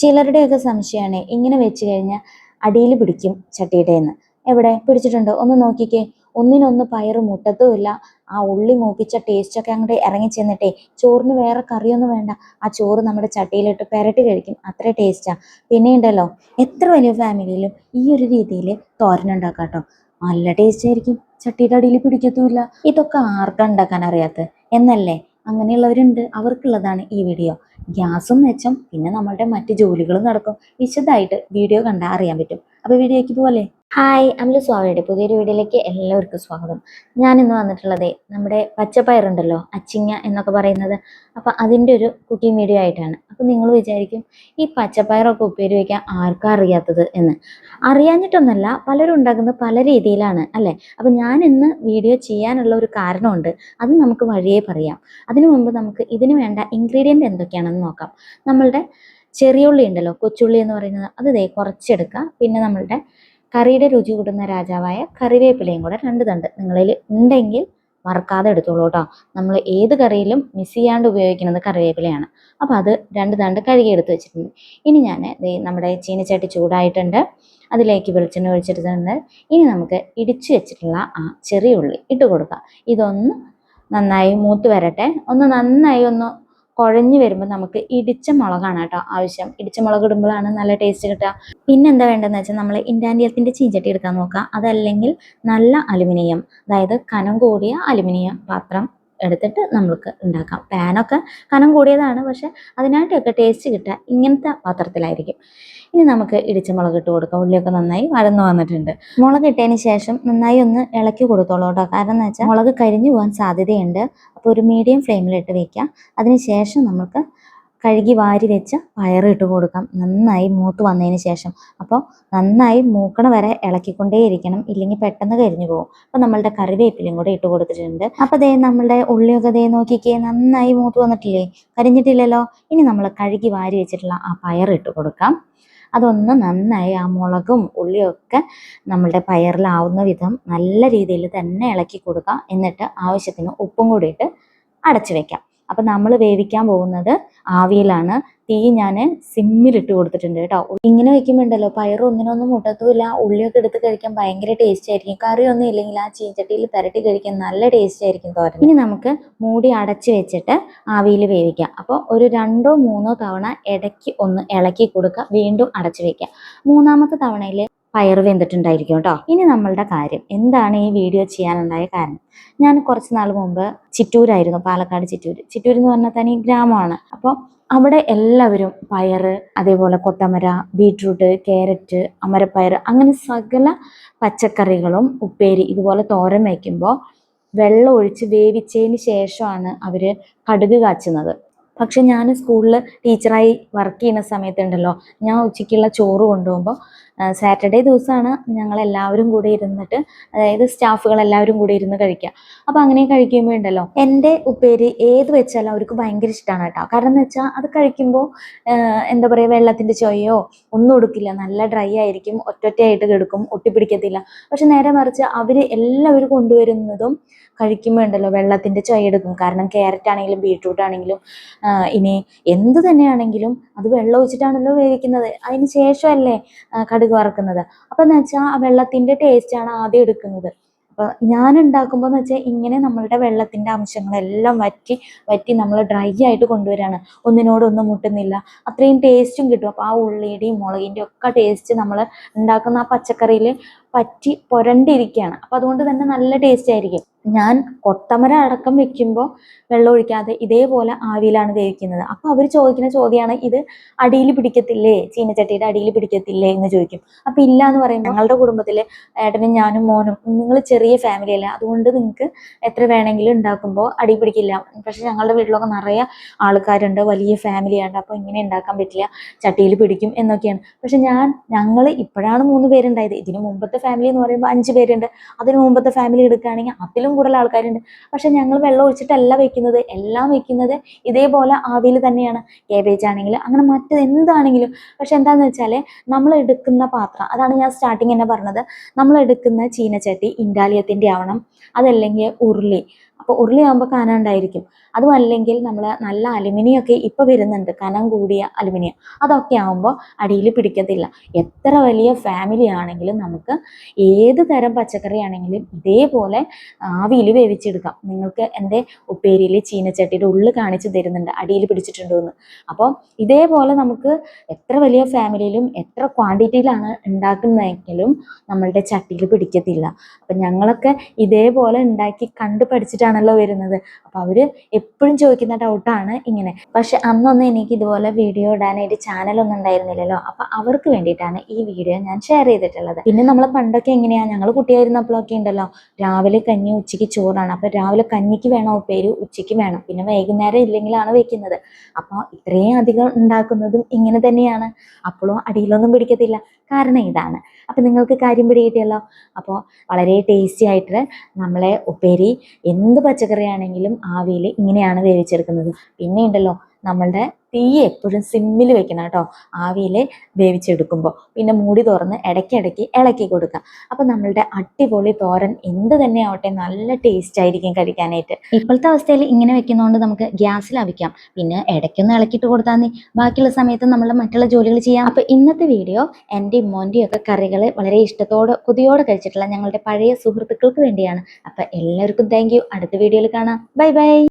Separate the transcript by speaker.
Speaker 1: ചിലരുടെയൊക്കെ സംശയമാണ് ഇങ്ങനെ വെച്ച് കഴിഞ്ഞാൽ അടിയിൽ പിടിക്കും ചട്ടിയുടെന്ന്. എവിടെ പിടിച്ചിട്ടുണ്ടോ? ഒന്ന് നോക്കിക്കേ. ഒന്നിനൊന്ന് പയറ് മുട്ടത്തുമില്ല. ആ ഉള്ളി മൂപ്പിച്ച ടേസ്റ്റൊക്കെ അങ്ങോട്ട് ഇറങ്ങി ചെന്നിട്ടേ ചോറിന് വേറെ കറിയൊന്നും വേണ്ട. ആ ചോറ് നമ്മുടെ ചട്ടിയിലിട്ട് പെരട്ടി കഴിക്കും, അത്ര ടേസ്റ്റാ. പിന്നെ ഉണ്ടല്ലോ, എത്ര വലിയ ഫാമിലിയിലും ഈ ഒരു രീതിയിൽ തോരൻ ഉണ്ടാക്കാം കേട്ടോ. നല്ല ടേസ്റ്റ് ആയിരിക്കും, ചട്ടിയുടെ അടിയിൽ പിടിക്കത്തുമില്ല. ഇതൊക്കെ ആർക്കാ ഉണ്ടാക്കാൻ അറിയാത്തത് എന്നല്ലേ? അങ്ങനെയുള്ളവരുണ്ട്, അവർക്കുള്ളതാണ് ഈ വീഡിയോ. ഗ്യാസും മെച്ചം, പിന്നെ നമ്മളുടെ മറ്റ് ജോലികളും നടക്കും. വിശദമായിട്ട് വീഡിയോ കണ്ടാൽ അറിയാൻ പറ്റും. അപ്പോൾ വീഡിയോയ്ക്ക് പോലെ. ഹായ്, അമല സ്വാമിയുടെ പുതിയൊരു വീഡിയോയിലേക്ക് എല്ലാവർക്കും സ്വാഗതം. ഞാൻ ഇന്ന് വന്നിട്ടുള്ളത് നമ്മുടെ പച്ചപ്പയറുണ്ടല്ലോ, അച്ചിങ്ങ എന്നൊക്കെ പറയുന്നത്. അപ്പോൾ അതിൻ്റെ ഒരു കുക്കിംഗ് വീഡിയോ ആയിട്ടാണ്. അപ്പോൾ നിങ്ങൾ വിചാരിക്കും ഈ പച്ചപ്പയറൊക്കെ ഉപ്പേരി വയ്ക്കാൻ ആർക്കാ അറിയാത്തത് എന്ന്. അറിയാഞ്ഞിട്ടൊന്നല്ല, പലരും ഉണ്ടാക്കുന്നത് പല രീതിയിലാണ് അല്ലേ. അപ്പോൾ ഞാൻ ഇന്ന് വീഡിയോ ചെയ്യാനുള്ള ഒരു കാരണമുണ്ട്, അത് നമുക്ക് വഴിയേ പറയാം. അതിനു മുമ്പ് നമുക്ക് ഇതിന് വേണ്ട ഇൻഗ്രീഡിയൻ്റ് എന്തൊക്കെയാണെന്ന് നോക്കാം. നമ്മളുടെ ചെറിയ ഉള്ളി ഉണ്ടല്ലോ, കൊച്ചുള്ളി എന്ന് പറയുന്നത്, അത് ദേ കുറച്ചെടുക്കുക. പിന്നെ നമ്മളുടെ കറിയുടെ രുചി കൂടുന്ന രാജാവായ കറിവേപ്പിലയും കൂടെ 2 തണ്ട് നിങ്ങളിൽ ഉണ്ടെങ്കിൽ മറക്കാതെ എടുത്തോളൂ കേട്ടോ. നമ്മൾ ഏത് കറിയിലും മിസ് ചെയ്യാണ്ട് ഉപയോഗിക്കുന്നത് കറിവേപ്പിലയാണ്. അപ്പോൾ അത് 2 തണ്ട് കഴുകി എടുത്ത് വെച്ചിട്ടുണ്ട്. ഇനി ഞാൻ നമ്മുടെ ചീനച്ചട്ടി ചൂടായിട്ടുണ്ട്, അതിലേക്ക് വെളിച്ചെണ്ണ ഒഴിച്ചിട്ടുണ്ട്. ഇനി നമുക്ക് ഇടിച്ചു വെച്ചിട്ടുള്ള ആ ചെറിയ ഉള്ളി ഇട്ട് കൊടുക്കാം. ഇതൊന്ന് നന്നായി മൂത്ത് വരട്ടെ. നന്നായി ഒന്ന് കുഴഞ്ഞു വരുമ്പോൾ നമുക്ക് ഇടിച്ച മുളകാണ് കേട്ടോ ആവശ്യം. ഇടിച്ച മുളക് ഇടുമ്പോഴാണ് നല്ല ടേസ്റ്റ് കിട്ടുക. പിന്നെ എന്താ വേണ്ടതെന്ന് വെച്ചാൽ നമ്മൾ ഇൻഡാലിയത്തിൻ്റെ ചീഞ്ചട്ടി എടുക്കാൻ നോക്കുക. അതല്ലെങ്കിൽ നല്ല അലുമിനിയം, അതായത് കനം കൂടിയ അലുമിനിയം പാത്രം എടുത്തിട്ട് നമുക്ക് ഉണ്ടാക്കാം. പാനൊക്കെ കനം കൂടിയതാണ്, പക്ഷെ അതിനായിട്ടൊക്കെ ടേസ്റ്റ് കിട്ടുക ഇങ്ങനത്തെ പാത്രത്തിലായിരിക്കും. ഇനി നമുക്ക് ഇടിച്ച മുളക് ഇട്ട് കൊടുക്കാം. ഉള്ളിയൊക്കെ നന്നായി വഴന്നു വന്നിട്ടുണ്ട്. മുളക് ഇട്ടതിന് ശേഷം നന്നായി ഒന്ന് ഇളക്കി കൊടുത്തോളൂ കേട്ടോ. കാരണം എന്ന് വെച്ചാൽ മുളക് കരിഞ്ഞു പോകാൻ സാധ്യതയുണ്ട്. അപ്പോൾ ഒരു മീഡിയം ഫ്ലെയിമിലിട്ട് വെക്കാം. അതിനുശേഷം നമുക്ക് കഴുകി വാരി വെച്ച പയറ് ഇട്ട് കൊടുക്കാം, നന്നായി മൂത്ത് വന്നതിന് ശേഷം. അപ്പോൾ നന്നായി മൂക്കണ വരെ ഇളക്കിക്കൊണ്ടേയിരിക്കണം, ഇല്ലെങ്കിൽ പെട്ടെന്ന് കരിഞ്ഞു പോകും. അപ്പോൾ നമ്മളുടെ കറിവേപ്പിലയും കൂടെ ഇട്ട് കൊടുത്തിട്ടുണ്ട്. അപ്പോൾ ദേ നമ്മളുടെ ഉള്ളിയൊക്കെ ദേ നോക്കിക്കേ, നന്നായി മൂത്ത് വന്നിട്ടില്ലേ, കരിഞ്ഞിട്ടില്ലല്ലോ. ഇനി നമ്മൾ കഴുകി വാരി വെച്ചിട്ടുള്ള ആ പയർ ഇട്ട് കൊടുക്കാം. അതൊന്ന് നന്നായി ആ മുളകും ഉള്ളിയൊക്കെ നമ്മളുടെ പയറിലാവുന്ന വിധം നല്ല രീതിയിൽ തന്നെ ഇളക്കി കൊടുക്കാം. എന്നിട്ട് ആവശ്യത്തിന് ഉപ്പും കൂടി ഇട്ട് അടച്ചു വെക്കാം. അപ്പം നമ്മൾ വേവിക്കാൻ പോകുന്നത് ആവിയിലാണ്. തീ ഞാൻ സിമ്മിലിട്ട് കൊടുത്തിട്ടുണ്ട് കേട്ടോ. ഇങ്ങനെ വെക്കുമ്പോണ്ടല്ലോ പയർ ഒന്നിനൊന്നും മുട്ടത്തുമില്ല. ഉള്ളിയൊക്കെ എടുത്ത് കഴിക്കാൻ ഭയങ്കര ടേസ്റ്റ് ആയിരിക്കും. കറിയൊന്നും ഇല്ലെങ്കിൽ ആ ചീഞ്ചട്ടിയിൽ പുരട്ടി കഴിക്കാൻ നല്ല ടേസ്റ്റ് ആയിരിക്കും തോരൻ. ഇനി നമുക്ക് മൂടി അടച്ച് വെച്ചിട്ട് ആവിയിൽ വേവിക്കാം. അപ്പോൾ ഒരു 2-3 തവണ ഇടയ്ക്ക് ഒന്ന് ഇളക്കി കൊടുക്കുക, വീണ്ടും അടച്ചു വെക്കുക. 3ാമത്തെ തവണയിൽ പയർ വെന്തിട്ടുണ്ടായിരിക്കും കേട്ടോ. ഇനി നമ്മളുടെ കാര്യം എന്താണ് ഈ വീഡിയോ ചെയ്യാനുണ്ടായ കാരണം. ഞാൻ കുറച്ച് നാൾ മുമ്പ് ചിറ്റൂരായിരുന്നു, പാലക്കാട് ചിറ്റൂർ എന്ന് പറഞ്ഞാൽ തന്നെ ഗ്രാമമാണ്. അപ്പോൾ അവിടെ എല്ലാവരും പയറ്, അതേപോലെ കൊത്തമര, ബീട്രൂട്ട്, ക്യാരറ്റ്, അമരപ്പയർ, അങ്ങനെ സകല പച്ചക്കറികളും ഉപ്പേരി ഇതുപോലെ തോരൻ വയ്ക്കുമ്പോൾ വെള്ളം ഒഴിച്ച് വേവിച്ചതിന് ശേഷമാണ് അവർ കടുക് കാച്ചുന്നത്. പക്ഷെ ഞാൻ സ്കൂളിൽ ടീച്ചറായി വർക്ക് ചെയ്യുന്ന സമയത്തുണ്ടല്ലോ, ഞാൻ ഉച്ചയ്ക്കുള്ള ചോറ് കൊണ്ടുപോകുമ്പോൾ സാറ്റർഡേ ദിവസമാണ് ഞങ്ങളെല്ലാവരും കൂടെ ഇരുന്നിട്ട്, അതായത് സ്റ്റാഫുകളെല്ലാവരും കൂടെ ഇരുന്ന് കഴിക്കുക. അപ്പോൾ അങ്ങനെ കഴിക്കുമ്പോൾ ഉണ്ടല്ലോ, എൻ്റെ ഉപ്പേരി ഏത് വെച്ചാലും അവർക്ക് ഭയങ്കര ഇഷ്ടമാണ് കേട്ടോ. കാരണം എന്ന് വെച്ചാൽ അത് കഴിക്കുമ്പോൾ എന്താ പറയുക, വെള്ളത്തിൻ്റെ ചൊയ്യോ ഒന്നും എടുക്കില്ല, നല്ല ഡ്രൈ ആയിരിക്കും, ഒറ്റയായിട്ട് കിടക്കും, ഒട്ടിപ്പിടിക്കത്തില്ല. പക്ഷെ നേരെ മറിച്ച് അവർ എല്ലാവരും കൊണ്ടുവരുന്നതും കഴിക്കുമ്പോൾ ഉണ്ടല്ലോ വെള്ളത്തിൻ്റെ ചൊയ എടുക്കും. കാരണം ക്യാരറ്റ് ആണെങ്കിലും ബീട്രൂട്ട് ആണെങ്കിലും ഇനി എന്ത് തന്നെയാണെങ്കിലും അത് വെള്ളം ഒഴിച്ചിട്ടാണല്ലോ വേവിക്കുന്നത്, അതിന് ശേഷമല്ലേ കടുക് വറക്കുന്നത്. അപ്പം എന്ന് വെച്ചാൽ ആ വെള്ളത്തിൻ്റെ ടേസ്റ്റാണ് ആദ്യം എടുക്കുന്നത്. അപ്പോൾ ഞാൻ ഉണ്ടാക്കുമ്പോൾ എന്ന് വെച്ചാൽ ഇങ്ങനെ നമ്മളുടെ വെള്ളത്തിൻ്റെ അംശങ്ങളെല്ലാം വറ്റി നമ്മൾ ഡ്രൈ ആയിട്ട് കൊണ്ടുവരികയാണ്. ഒന്നിനോടൊന്നും മുട്ടുന്നില്ല, അത്രയും ടേസ്റ്റും കിട്ടും. അപ്പോൾ ആ ഉള്ളിയുടെയും മുളകിൻ്റെയും ഒക്കെ ടേസ്റ്റ് നമ്മൾ ഉണ്ടാക്കുന്ന ആ പച്ചക്കറിയിൽ പറ്റി പുരണ്ടിരിക്കുകയാണ്. അപ്പോൾ അതുകൊണ്ട് തന്നെ നല്ല ടേസ്റ്റ് ആയിരിക്കും. ഞാൻ കൊത്തമര അടക്കം വെക്കുമ്പോൾ വെള്ളം ഒഴിക്കാതെ ഇതേപോലെ ആവിയിലാണ് വേവിക്കുന്നത്. അപ്പോൾ അവർ ചോദിക്കുന്ന ചോദ്യമാണ്, ഇത് അടിയിൽ പിടിക്കത്തില്ലേ, ചീനച്ചട്ടിയുടെ അടിയിൽ പിടിക്കത്തില്ലേ എന്ന് ചോദിക്കും. അപ്പോൾ ഇല്ല എന്ന് പറയുമ്പോൾ, ഞങ്ങളുടെ കുടുംബത്തിൽ ഏട്ടനും ഞാനും മോനും, നിങ്ങൾ ചെറിയ ഫാമിലി അല്ലേ, അതുകൊണ്ട് നിങ്ങൾക്ക് എത്ര വേണമെങ്കിലും ഉണ്ടാക്കുമ്പോൾ അടി പിടിക്കില്ല. പക്ഷെ ഞങ്ങളുടെ വീട്ടിലൊക്കെ നിറയെ ആൾക്കാരുണ്ട്, വലിയ ഫാമിലിയാണ്, അപ്പോൾ ഇങ്ങനെ ഉണ്ടാക്കാൻ പറ്റില്ല, ചട്ടിയിൽ പിടിക്കും എന്നൊക്കെയാണ്. പക്ഷെ ഞങ്ങൾ ഇപ്പോഴാണ് 3 പേരുണ്ടായത്. ഇതിന് മുമ്പത്തെ ഫാമിലി എന്ന് പറയുമ്പോൾ 5 പേരുണ്ട്. അതിന് മുമ്പത്തെ ഫാമിലി എടുക്കുകയാണെങ്കിൽ അതിലും കൂടുതൽ ആൾക്കാരുണ്ട്. പക്ഷെ ഞങ്ങൾ വെള്ളം ഒഴിച്ചിട്ടല്ല വെക്കുന്നത്, എല്ലാം വെക്കുന്നത് ഇതേപോലെ ആവിയിൽ തന്നെയാണ്. കേബേജ് ആണെങ്കിലും അങ്ങനെ മറ്റത് എന്താണെങ്കിലും. പക്ഷെ എന്താണെന്ന് വെച്ചാൽ നമ്മൾ എടുക്കുന്ന പാത്രം, അതാണ് ഞാൻ സ്റ്റാർട്ടിങ് തന്നെ പറഞ്ഞത്, നമ്മൾ എടുക്കുന്ന ചീനച്ചട്ടി ഇൻഡാലിയത്തിൻ്റെ ആവണം, അതല്ലെങ്കിൽ ഉരുളി അപ്പോൾ ഉരുളിയാകുമ്പോൾ കനം ഉണ്ടായിരിക്കും. അതും അല്ലെങ്കിൽ നമ്മൾ നല്ല അലുമിനിയം ഒക്കെ ഇപ്പോൾ വരുന്നുണ്ട്, കനം കൂടിയ അലുമിനിയം. അതൊക്കെ ആകുമ്പോൾ അടിയിൽ പിടിക്കത്തില്ല. എത്ര വലിയ ഫാമിലി ആണെങ്കിലും നമുക്ക് ഏത് തരം പച്ചക്കറി ആണെങ്കിലും ഇതേപോലെ ആവിയിൽ വേവിച്ചെടുക്കാം. നിങ്ങൾക്ക് എൻ്റെ ഉപ്പേരിയിൽ ചീനച്ചട്ടിയുടെ ഉള്ളിൽ കാണിച്ചു തരുന്നുണ്ട് അടിയിൽ പിടിച്ചിട്ടുണ്ടോ എന്ന്. അപ്പോൾ ഇതേപോലെ നമുക്ക് എത്ര വലിയ ഫാമിലിയിലും എത്ര ക്വാണ്ടിറ്റിയിലാണ് ഉണ്ടാക്കുന്നതെങ്കിലും നമ്മളുടെ ചട്ടിയിൽ പിടിക്കത്തില്ല. അപ്പം ഞങ്ങളൊക്കെ ഇതേപോലെ ഉണ്ടാക്കി കണ്ടു പഠിച്ചിട്ടാണല്ലോ വരുന്നത്. അപ്പോൾ അവർ എപ്പോഴും ചോദിക്കുന്ന ഡൗട്ടാണ് ഇങ്ങനെ. പക്ഷെ അന്നൊന്നും എനിക്ക് ഇതുപോലെ വീഡിയോ ഇടാനായിട്ട് ചാനലൊന്നും ഉണ്ടായിരുന്നില്ലല്ലോ. അപ്പം അവർക്ക് വേണ്ടിയിട്ടാണ് ഈ വീഡിയോ ഞാൻ ഷെയർ ചെയ്തിട്ടുള്ളത്. പിന്നെ നമ്മൾ പണ്ടൊക്കെ എങ്ങനെയാണ്, ഞങ്ങൾ കുട്ടിയായിരുന്നപ്പോഴൊക്കെ ഉണ്ടല്ലോ, രാവിലെ കഞ്ഞി ഉച്ചയ്ക്ക് ചോറാണ്. അപ്പം രാവിലെ കഞ്ഞിക്ക് വേണം ഉപ്പേരി, ഉച്ചയ്ക്ക് വേണം, പിന്നെ വൈകുന്നേരം ഇല്ലെങ്കിലാണ് വെക്കുന്നത്. അപ്പോൾ ഇത്രയും അധികം ഉണ്ടാക്കുന്നതും ഇങ്ങനെ തന്നെയാണ്. അപ്പോഴും അടിയിലൊന്നും പിടിക്കത്തില്ല. കാരണം ഇതാണ്. അപ്പം നിങ്ങൾക്ക് കാര്യം പിടികിട്ടിയല്ലോ. അപ്പോൾ വളരെ ടേസ്റ്റി ആയിട്ട് നമ്മളെ ഉപ്പേരി എന്ത് പച്ചക്കറിയാണെങ്കിലും ആവിയിൽ ഇങ്ങനെയാണ് വേവിച്ചെടുക്കുന്നത്. പിന്നെ ഉണ്ടല്ലോ, നമ്മളുടെ തീ എപ്പോഴും സിമ്മിൽ വെക്കണം കേട്ടോ ആവിയിൽ വേവിച്ചെടുക്കുമ്പോൾ. പിന്നെ മൂടി തുറന്ന് ഇടയ്ക്കിടയ്ക്ക് ഇളക്കി കൊടുക്കുക. അപ്പം നമ്മളുടെ അടിപൊളി തോരൻ എന്ത് തന്നെ ആവട്ടെ നല്ല ടേസ്റ്റ് ആയിരിക്കും കഴിക്കാനായിട്ട്. ഇപ്പോഴത്തെ അവസ്ഥയിൽ ഇങ്ങനെ വെക്കുന്നതുകൊണ്ട് നമുക്ക് ഗ്യാസിൽ അവിക്കാം. പിന്നെ ഇടയ്ക്കൊന്ന് ഇളക്കിയിട്ട് കൊടുത്താൽ മതി, ബാക്കിയുള്ള സമയത്ത് നമ്മൾ മറ്റുള്ള ജോലികൾ ചെയ്യാം. അപ്പോൾ ഇന്നത്തെ വീഡിയോ എൻ്റെ മോൻ്റെയും ഒക്കെ കറികൾ വളരെ ഇഷ്ടത്തോടെ കൊതിയോടെ കഴിച്ചിട്ടുള്ള ഞങ്ങളുടെ പഴയ സുഹൃത്തുക്കൾക്ക് വേണ്ടിയാണ്. അപ്പം എല്ലാവർക്കും താങ്ക് യു. അടുത്ത വീഡിയോയിൽ കാണാം. Bye bye.